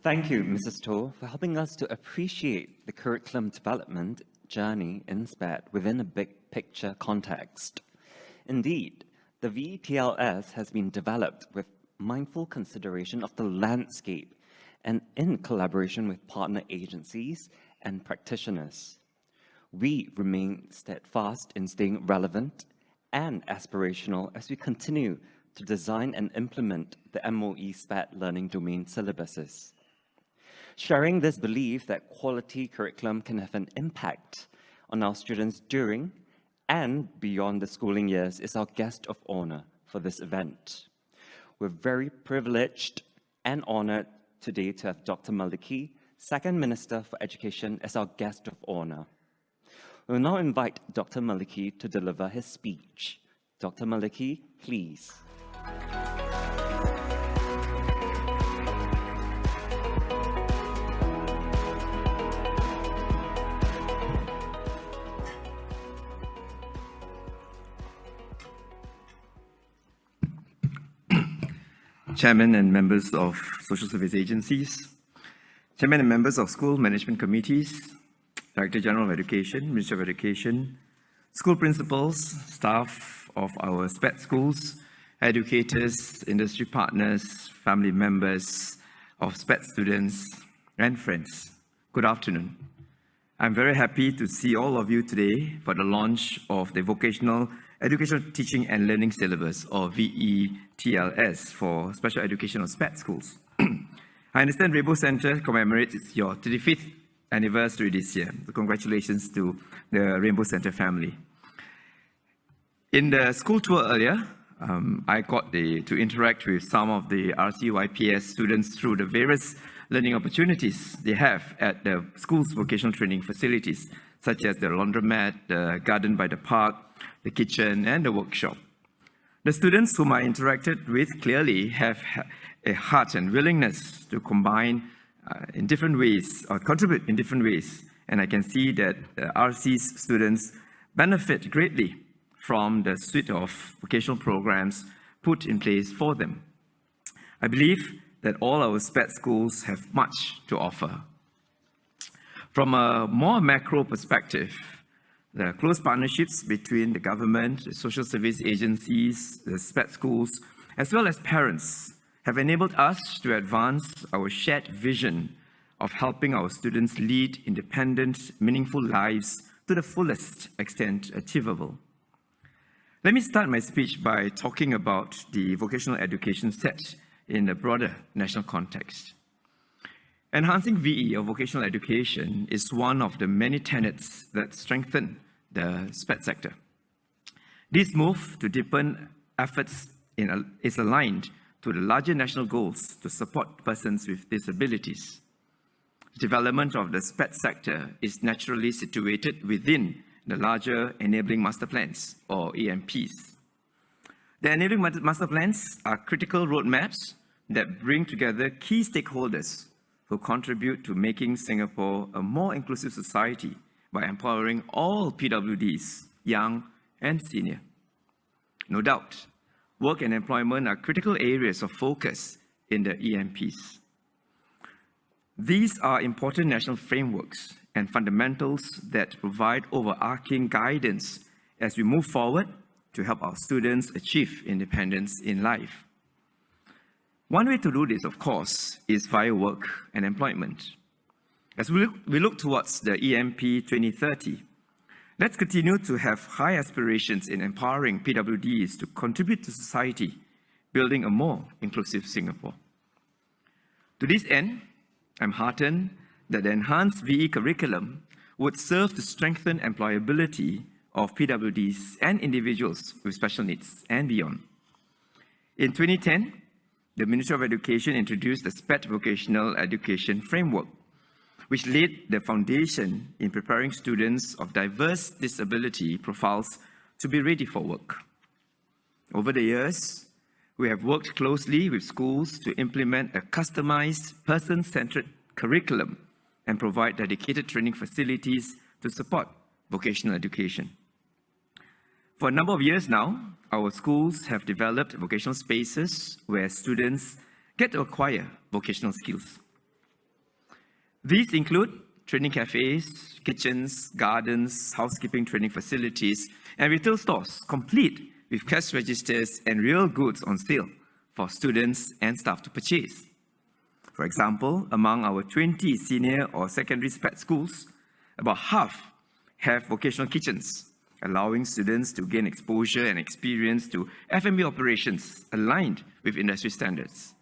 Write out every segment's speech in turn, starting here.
Thank you, Mrs. To, for helping us to appreciate the curriculum development journey in SPED within a big picture context. Indeed, the VETLS has been developed with mindful consideration of the landscape and in collaboration with partner agencies and practitioners. We remain steadfast in staying relevant and aspirational as we continue to design and implement the MOE SPED learning domain syllabuses. Sharing this belief that quality curriculum can have an impact on our students during and beyond the schooling years is our guest of honor for this event. We're very privileged and honored today to have Dr. Maliki, Second Minister for Education, as our guest of honor. We'll now invite Dr. Maliki to deliver his speech. Dr. Maliki, please. Chairman and members of social service agencies, Chairman and members of school management committees, Director General of Education, Ministry of Education, school principals, staff of our SPED schools, educators, industry partners, family members of SPED students, and friends. Good afternoon. I'm very happy to see all of you today for the launch of the Vocational Educational Teaching and Learning Syllabus, or VETLS, for special education of SPED schools. I understand Rainbow Centre commemorates your 35th anniversary this year. So congratulations to the Rainbow Centre family. In the school tour earlier, I got to interact with some of the RCYPS students through the various learning opportunities they have at the school's vocational training facilities, such as the laundromat, the garden by the park, the kitchen, and the workshop. The students whom I interacted with clearly have a heart and willingness to combine in different ways, or contribute in different ways. And I can see that RC's students benefit greatly from the suite of vocational programs put in place for them. I believe that all our SPED schools have much to offer. From a more macro perspective, the close partnerships between the government, the social service agencies, the SPED schools, as well as parents, have enabled us to advance our shared vision of helping our students lead independent, meaningful lives to the fullest extent achievable. Let me start my speech by talking about the vocational education set in the broader national context. Enhancing VE, or vocational education, is one of the many tenets that strengthen the SPED sector. This move to deepen efforts is aligned to the larger national goals to support persons with disabilities. The development of the SPED sector is naturally situated within the larger Enabling Master Plans, or EMPs. The Enabling Master Plans are critical roadmaps that bring together key stakeholders who contribute to making Singapore a more inclusive society by empowering all PWDs, young and senior. No doubt, work and employment are critical areas of focus in the EMPs. These are important national frameworks and fundamentals that provide overarching guidance as we move forward to help our students achieve independence in life. One way to do this, of course, is via work and employment. As we look towards the EMP 2030, let's continue to have high aspirations in empowering PWDs to contribute to society, building a more inclusive Singapore. To this end, I'm heartened that the enhanced VE curriculum would serve to strengthen employability of PWDs and individuals with special needs and beyond. In 2010, the Ministry of Education introduced the SPED Vocational Education Framework, which laid the foundation in preparing students of diverse disability profiles to be ready for work. Over the years, we have worked closely with schools to implement a customized, person-centered curriculum and provide dedicated training facilities to support vocational education. For a number of years now, our schools have developed vocational spaces where students get to acquire vocational skills. These include training cafes, kitchens, gardens, housekeeping training facilities, and retail stores, complete with cash registers and real goods on sale for students and staff to purchase. For example, among our 20 senior or secondary SPED schools, about half have vocational kitchens, allowing students to gain exposure and experience to F&B operations aligned with industry standards.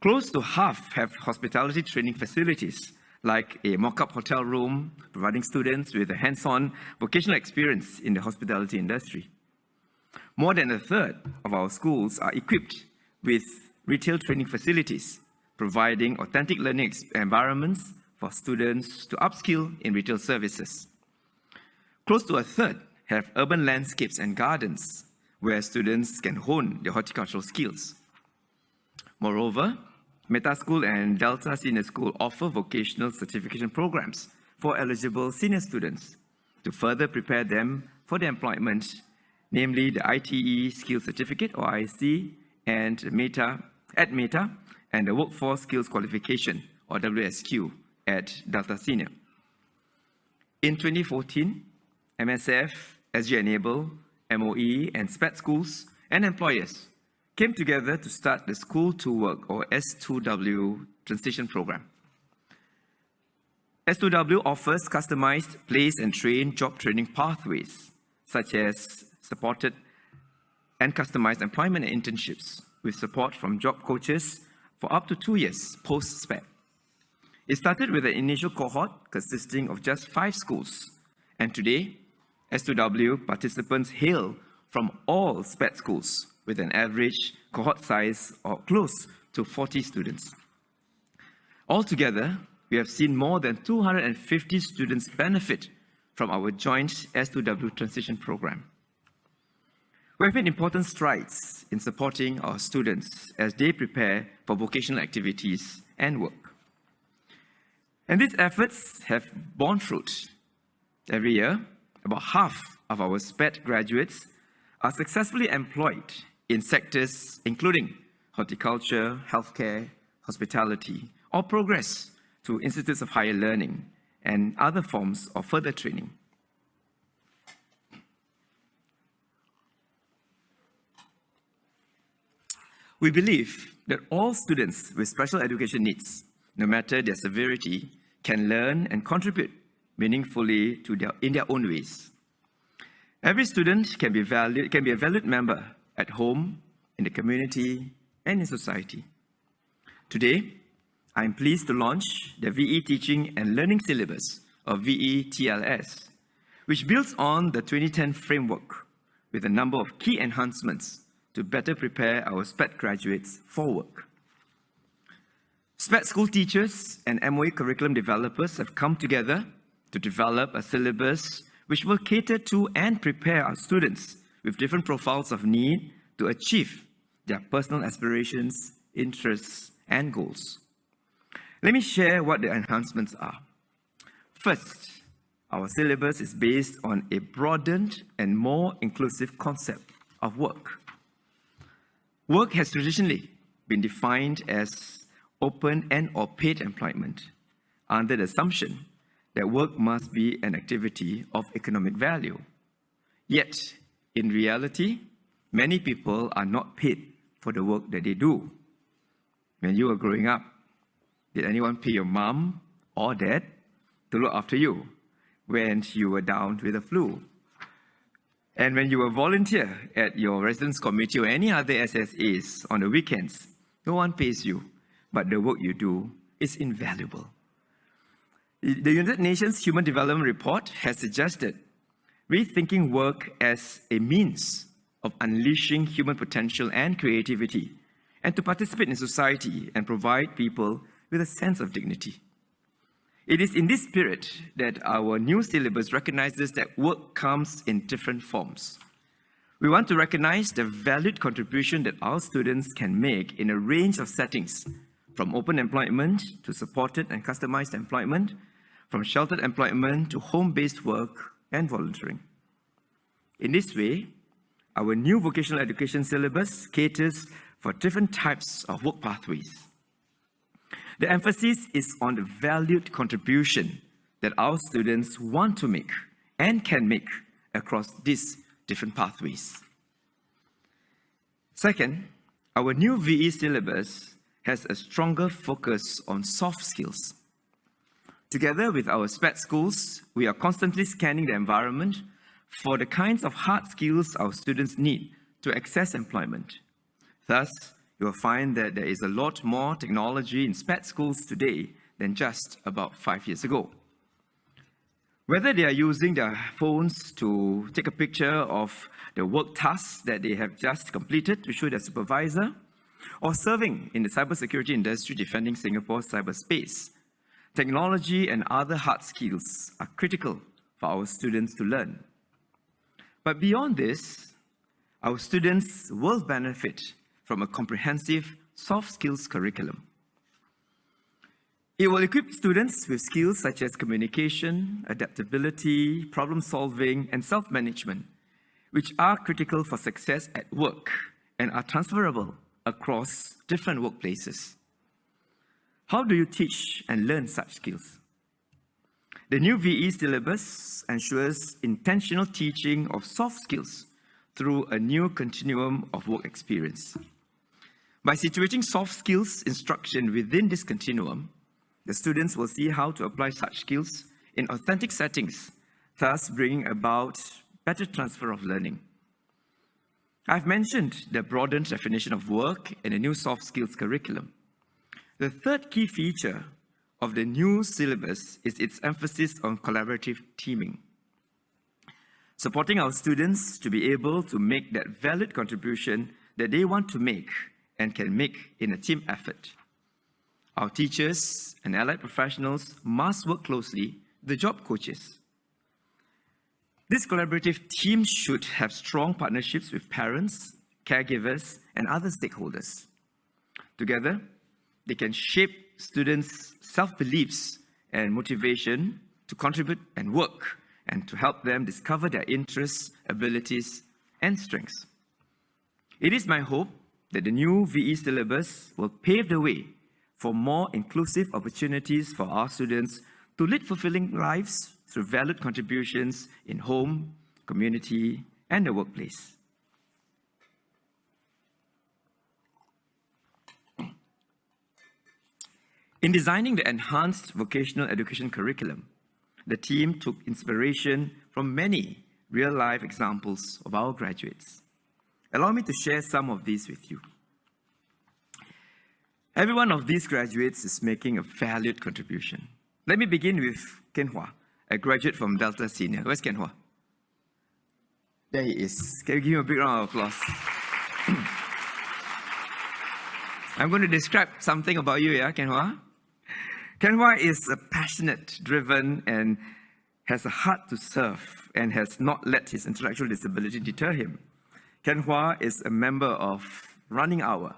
Close to half have hospitality training facilities, like a mock-up hotel room, providing students with a hands-on vocational experience in the hospitality industry. More than a third of our schools are equipped with retail training facilities, providing authentic learning environments for students to upskill in retail services. Close to a third have urban landscapes and gardens, where students can hone their horticultural skills. Moreover, Meta School and Delta Senior School offer vocational certification programs for eligible senior students to further prepare them for their employment, namely the ITE Skills Certificate, or ISC, and Meta, and the Workforce Skills Qualification, or WSQ, at Delta Senior. In 2014, MSF, SG Enable, MOE, and SPED schools and employers came together to start the School to Work, or S2W, transition program. S2W offers customized place and train job training pathways, such as supported and customized employment and internships with support from job coaches for up to 2 years post-SPED. It started with an initial cohort consisting of just 5 schools, and today, S2W participants hail from all SPED schools with an average cohort size of close to 40 students. Altogether, we have seen more than 250 students benefit from our joint S2W transition program. We have made important strides in supporting our students as they prepare for vocational activities and work. And these efforts have borne fruit. Every year, about half of our SPED graduates are successfully employed in sectors including horticulture, healthcare, hospitality, or progress to institutes of higher learning and other forms of further training. We believe that all students with special education needs, no matter their severity, can learn and contribute meaningfully in their own ways. Every student can be a valued member at home, in the community, and in society. Today, I am pleased to launch the VE Teaching and Learning Syllabus, or VE-TLS, which builds on the 2010 framework with a number of key enhancements to better prepare our SPED graduates for work. SPED school teachers and MOE curriculum developers have come together to develop a syllabus which will cater to and prepare our students with different profiles of need to achieve their personal aspirations, interests, and goals. Let me share what the enhancements are. First, our syllabus is based on a broadened and more inclusive concept of work. Work has traditionally been defined as open and/or paid employment under the assumption that work must be an activity of economic value. Yet, in reality, many people are not paid for the work that they do. When you were growing up, did anyone pay your mom or dad to look after you when you were down with the flu? And when you were volunteer at your residence committee or any other SSAs on the weekends, no one pays you, but the work you do is invaluable. The United Nations Human Development Report has suggested rethinking work as a means of unleashing human potential and creativity, and to participate in society and provide people with a sense of dignity. It is in this spirit that our new syllabus recognizes that work comes in different forms. We want to recognize the valued contribution that our students can make in a range of settings, from open employment to supported and customized employment, from sheltered employment to home-based work and volunteering. In this way, our new vocational education syllabus caters for different types of work pathways. The emphasis is on the valued contribution that our students want to make and can make across these different pathways. Second, our new VE syllabus has a stronger focus on soft skills. Together with our SPED schools, we are constantly scanning the environment for the kinds of hard skills our students need to access employment. Thus, you will find that there is a lot more technology in SPED schools today than just about 5 years ago. Whether they are using their phones to take a picture of the work tasks that they have just completed to show their supervisor, or serving in the cybersecurity industry defending Singapore's cyberspace, technology and other hard skills are critical for our students to learn. But beyond this, our students will benefit from a comprehensive soft skills curriculum. It will equip students with skills such as communication, adaptability, problem solving, and self-management, which are critical for success at work and are transferable across different workplaces. How do you teach and learn such skills? The new VE syllabus ensures intentional teaching of soft skills through a new continuum of work experience. By situating soft skills instruction within this continuum, the students will see how to apply such skills in authentic settings, thus bringing about better transfer of learning. I've mentioned the broadened definition of work in the new soft skills curriculum. The third key feature of the new syllabus is its emphasis on collaborative teaming, supporting our students to be able to make that valid contribution that they want to make and can make in a team effort. Our teachers and allied professionals must work closely with the job coaches. This collaborative team should have strong partnerships with parents, caregivers, and other stakeholders. Together, they can shape students' self-beliefs and motivation to contribute and work, and to help them discover their interests, abilities, and strengths. It is my hope that the new VE syllabus will pave the way for more inclusive opportunities for our students to lead fulfilling lives through valued contributions in home, community, and the workplace. In designing the enhanced vocational education curriculum, the team took inspiration from many real-life examples of our graduates. Allow me to share some of these with you. Every one of these graduates is making a valued contribution. Let me begin with Ken Hua, a graduate from Delta Senior. Where's Ken Hua? There he is. Can you give him a big round of applause? I'm going to describe something about you, yeah, Ken Hua? Ken Hua is a passionate, driven, and has a heart to serve, and has not let his intellectual disability deter him. Ken Hua is a member of Running Hour.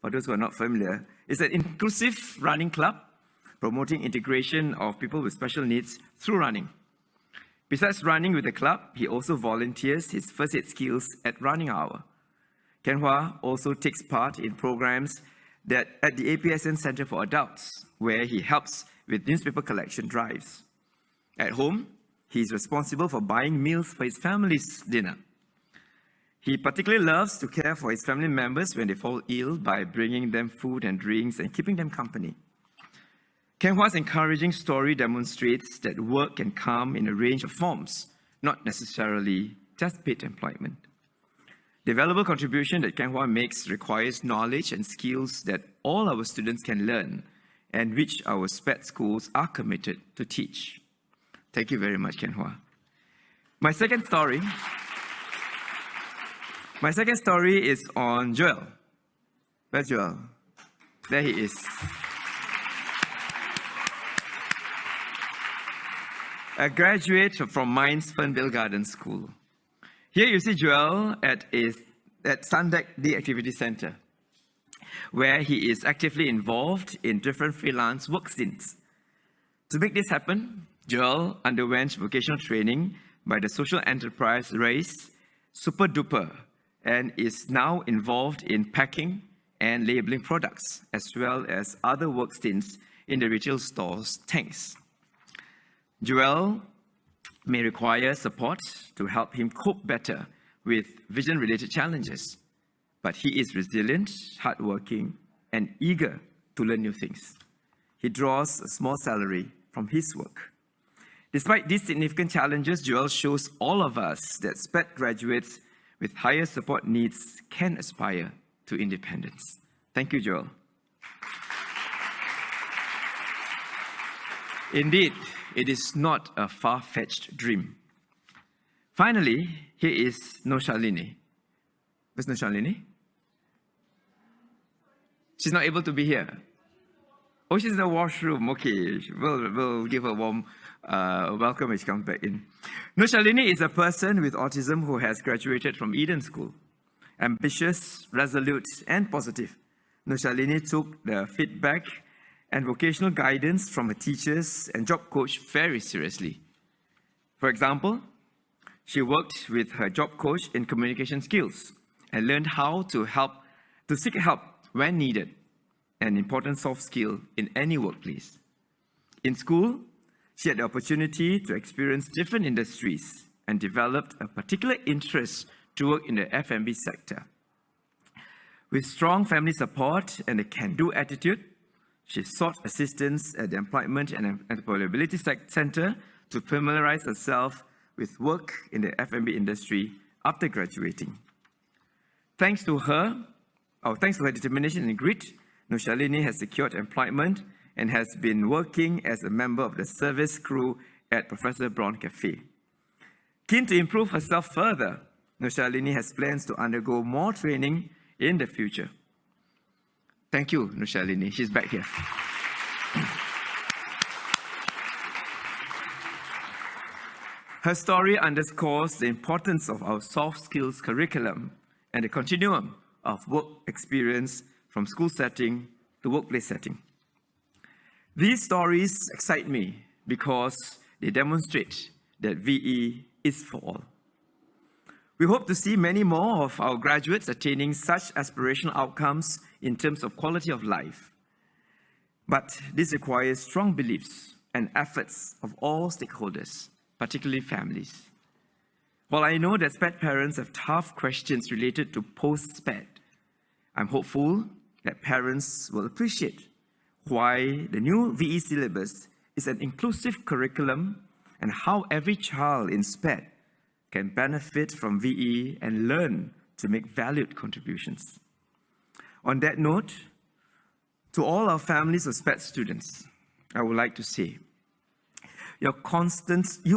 For those who are not familiar, it's an inclusive running club promoting integration of people with special needs through running. Besides running with the club, he also volunteers his first aid skills at Running Hour. Ken Hua also takes part in programs at the APSN Center for Adults, where he helps with newspaper collection drives. At home, he is responsible for buying meals for his family's dinner. He particularly loves to care for his family members when they fall ill by bringing them food and drinks and keeping them company. Ken Hua's encouraging story demonstrates that work can come in a range of forms, not necessarily just paid employment. The valuable contribution that Ken Hua makes requires knowledge and skills that all our students can learn, and which our SPED schools are committed to teach. Thank you very much, Ken Hua. My second story is on Joel. Where's Joel? There he is. A graduate from Mines Fernvale Garden School. Here you see Joel at Sundeck Day Activity Center, where he is actively involved in different freelance work scenes. To make this happen, Joel underwent vocational training by the social enterprise race Super Duper, and is now involved in packing and labeling products, as well as other work stints in the retail stores. Thanks. Joel may require support to help him cope better with vision-related challenges, but he is resilient, hardworking, and eager to learn new things. He draws a small salary from his work. Despite these significant challenges, Joel shows all of us that SPED graduates with higher support needs can aspire to independence. Thank you, Joel. Indeed, it is not a far-fetched dream. Finally, here is Noshalini. Where's Noshalini? She's not able to be here. Oh, she's in the washroom. Okay, we'll give her a warm welcome when she comes back in. Noshalini is a person with autism who has graduated from Eden School. Ambitious, resolute, and positive, Noshalini took the feedback and vocational guidance from her teachers and job coach very seriously. For example, she worked with her job coach in communication skills and learned how to seek help when needed, an important soft skill in any workplace. In school, she had the opportunity to experience different industries and developed a particular interest to work in the F&B sector. With strong family support and a can-do attitude, she sought assistance at the Employment and Employability Center to familiarize herself with work in the F&B industry after graduating. Thanks to her determination and grit, Noshalini has secured employment and has been working as a member of the service crew at Professor Brown Cafe. Keen to improve herself further, Noshalini has plans to undergo more training in the future. Thank you, Noshalini. She's back here. Her story underscores the importance of our soft skills curriculum and the continuum of work experience from school setting to workplace setting. These stories excite me because they demonstrate that VE is for all. We hope to see many more of our graduates attaining such aspirational outcomes in terms of quality of life. But this requires strong beliefs and efforts of all stakeholders, particularly families. While I know that SPED parents have tough questions related to post-SPED, I'm hopeful that parents will appreciate why the new VE syllabus is an inclusive curriculum and how every child in SPED can benefit from VE and learn to make valued contributions. On that note, to all our families of SPED students, I would like to say, you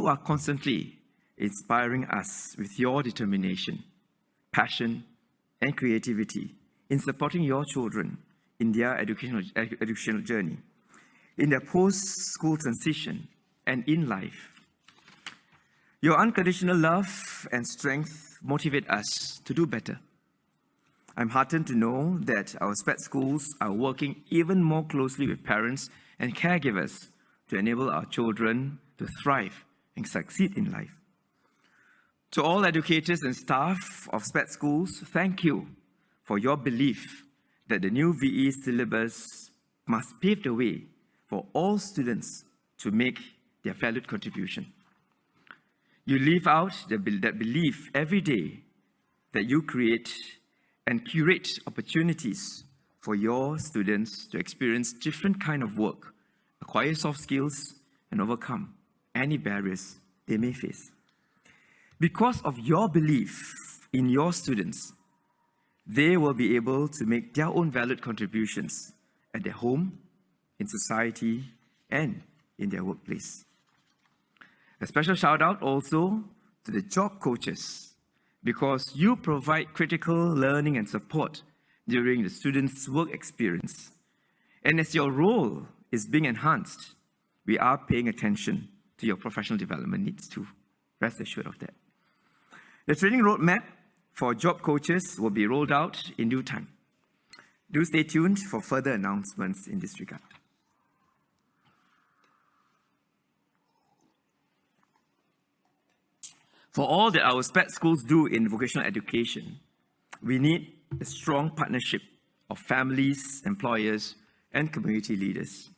are constantly inspiring us with your determination, passion, and creativity in supporting your children in their educational journey, in their post-school transition, and in life. Your unconditional love and strength motivate us to do better. I'm heartened to know that our SPED schools are working even more closely with parents and caregivers to enable our children to thrive and succeed in life. To all educators and staff of SPED schools, thank you for your belief that the new VE syllabus must pave the way for all students to make their valued contribution. You live out that belief every day that you create and curate opportunities for your students to experience different kind of work, acquire soft skills, and overcome any barriers they may face. Because of your belief in your students, they will be able to make their own valued contributions at their home, in society, and in their workplace. A special shout out also to the job coaches, because you provide critical learning and support during the students' work experience. And as your role is being enhanced, we are paying attention to your professional development needs too. Rest assured of that. The training roadmap for job coaches will be rolled out in due time. Do stay tuned for further announcements in this regard. For all that our SPED schools do in vocational education, we need a strong partnership of families, employers, and community leaders.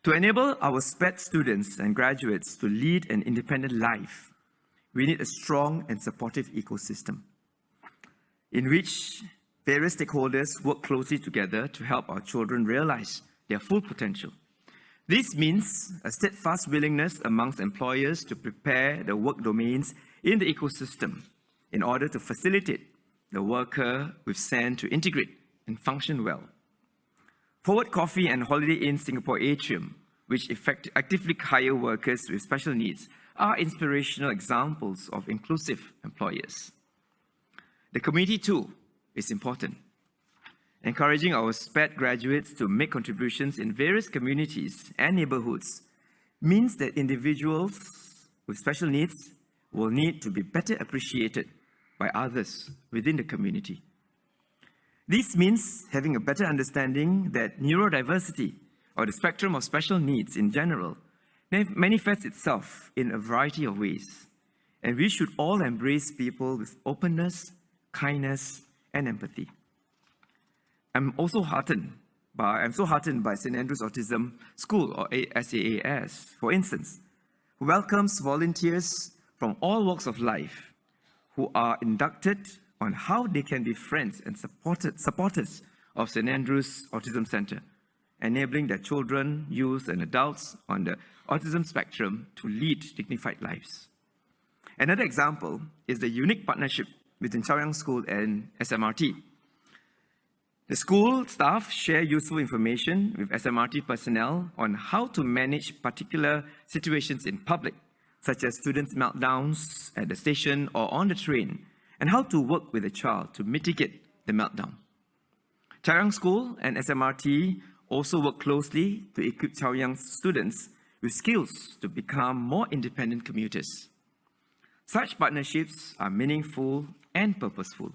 To enable our SPED students and graduates to lead an independent life, we need a strong and supportive ecosystem in which various stakeholders work closely together to help our children realize their full potential. This means a steadfast willingness amongst employers to prepare the work domains in the ecosystem in order to facilitate the worker with SEN to integrate and function well. Forward Coffee and Holiday Inn Singapore Atrium, which actively hire workers with special needs, are inspirational examples of inclusive employers. The community too is important. Encouraging our SPED graduates to make contributions in various communities and neighborhoods means that individuals with special needs will need to be better appreciated by others within the community. This means having a better understanding that neurodiversity, or the spectrum of special needs in general, manifests itself in a variety of ways, and we should all embrace people with openness, kindness, and empathy. I'm so heartened by St. Andrew's Autism School, or SAAS, for instance, who welcomes volunteers from all walks of life who are inducted on how they can be friends and supporters of St. Andrew's Autism Center, enabling their children, youth, and adults on the autism spectrum to lead dignified lives. Another example is the unique partnership between Chaoyang School and SMRT. The school staff share useful information with SMRT personnel on how to manage particular situations in public, such as students' meltdowns at the station or on the train, and how to work with a child to mitigate the meltdown. Chaoyang School and SMRT also work closely to equip Chaoyang's students with skills to become more independent commuters. Such partnerships are meaningful and purposeful.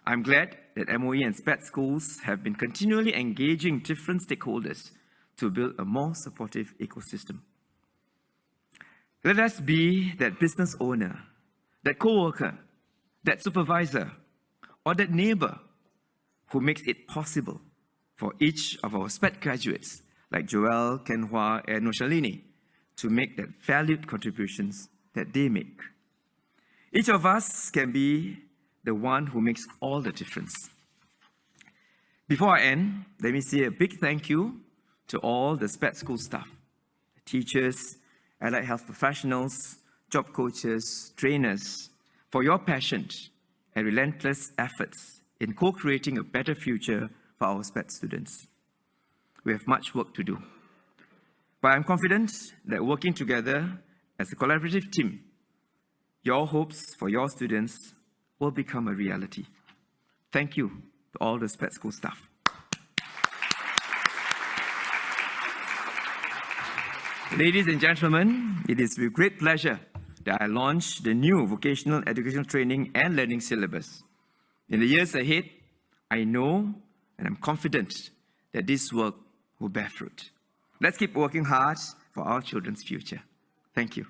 I'm glad that MOE and SPED schools have been continually engaging different stakeholders to build a more supportive ecosystem. Let us be that business owner, that co-worker, that supervisor, or that neighbor who makes it possible for each of our SPED graduates, like Joel, Kenhua, and Noshalini, to make that valued contributions that they make. Each of us can be the one who makes all the difference. Before I end, let me say a big thank you to all the SPED school staff, teachers, allied health professionals, job coaches, trainers, for your passion and relentless efforts in co-creating a better future for our SPED students. We have much work to do, but I'm confident that working together as a collaborative team, your hopes for your students will become a reality. Thank you to all the SPED school staff. Ladies and gentlemen, it is with great pleasure that I launch the new Vocational Educational Training and Learning Syllabus. In the years ahead, I know and I'm confident that this work will bear fruit. Let's keep working hard for our children's future. Thank you.